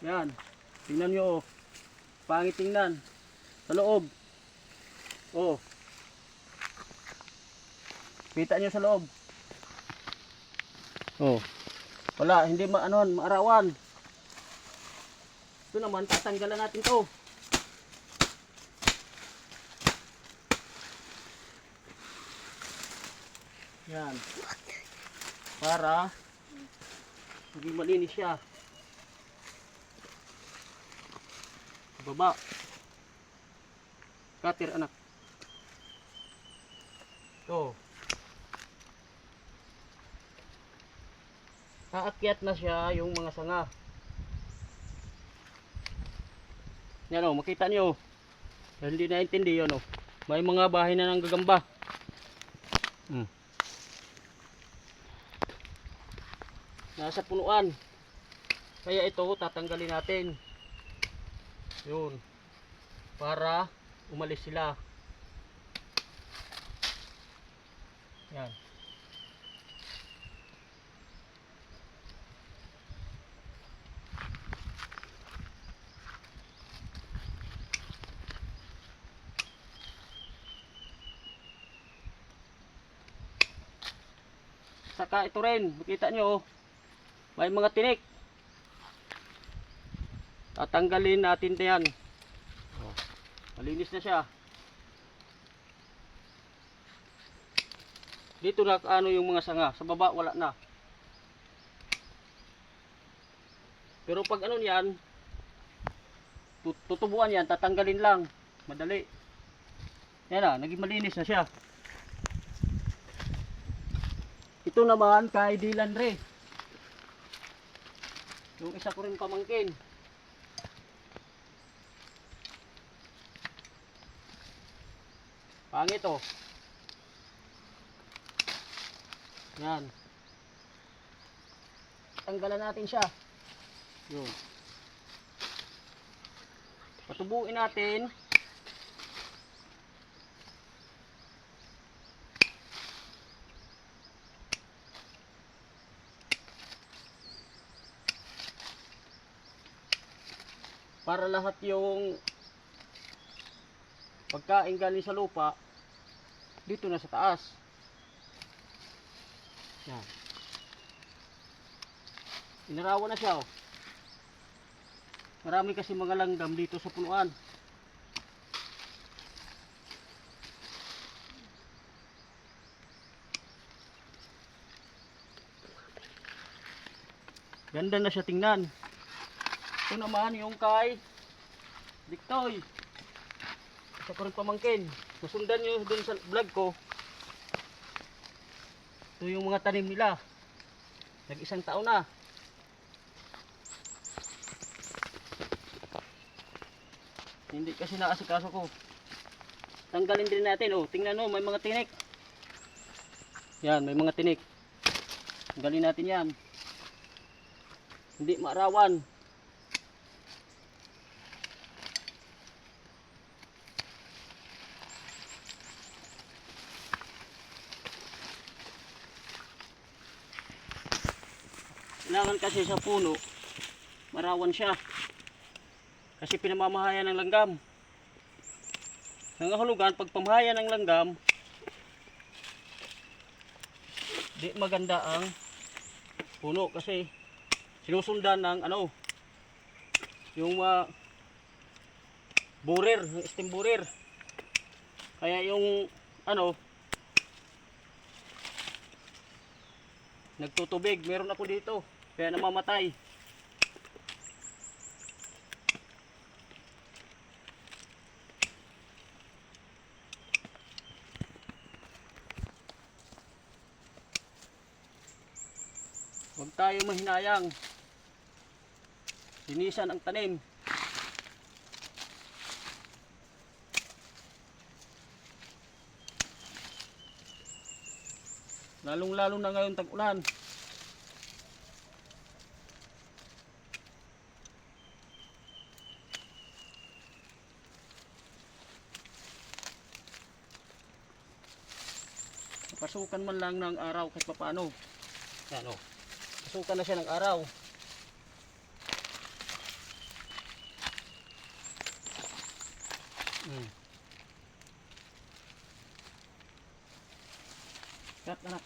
Yan. Tingnan nyo oh. Pangit tingnan. Sa loob. Oh. Kita nyo sa loob. Oh. Wala, hindi maarawan. Ito naman, tatanggalan natin to. Yan. Para maging malinis siya. Baba. Cutter anak. Ito. Aakyat na siya yung mga sanga. Yan o, makita nyo. Dahil hindi naintindi yun o. May mga bahay na ng gagamba. Nasa punuan. Kaya ito tatanggalin natin. Yun. Para umalis sila. Yan. Saka ito rin, makita nyo, may mga tinik. Tatanggalin natin yan. Malinis na siya. Dito na ano yung mga sanga, sa baba wala na. Pero pag ano yan, tutubuan yan, tatanggalin lang. Madali. Yan na, naging malinis na siya. Ito naman kay Dylan Ray. Yung isa ko rin pamangkin. Pangit oh. Yan. Tanggalan natin siya. Yun. Patubuin natin. Para lahat yung pagkain galing sa lupa dito na sa taas. Yan. Inarawan na siya oh. Marami kasi mga langgam dito sa punuan. Ganda na siya tingnan. Ito naman yung kay Diktoy. Isa ko rin pamangkin. Nasundan nyo dun sa vlog ko. Ito yung mga tanim nila. Nag-isang taon na. Hindi kasi naasikaso ko. Tanggalin din natin. Oh, tingnan mo, may mga tinik. Yan, may mga tinik. Tanggalin natin yan. Hindi maarawan. Kailangan kasi sa puno, marawan siya. Kasi pinamamahayan ng langgam. Nangahulugan, pag pamahayan ng langgam, di maganda ang puno kasi sinusundan ng ano, yung burir, yung steam burir. Kaya yung ano, nagtutubig, meron ako dito. Kaya namamatay. Huwag tayo mahinayang. Linisan ang tanim. Lalong-lalo na ngayon tag-ulan. Pasukan man lang ng araw kahit paano. Yan o. Pasukan na siya ng araw. Cut anak.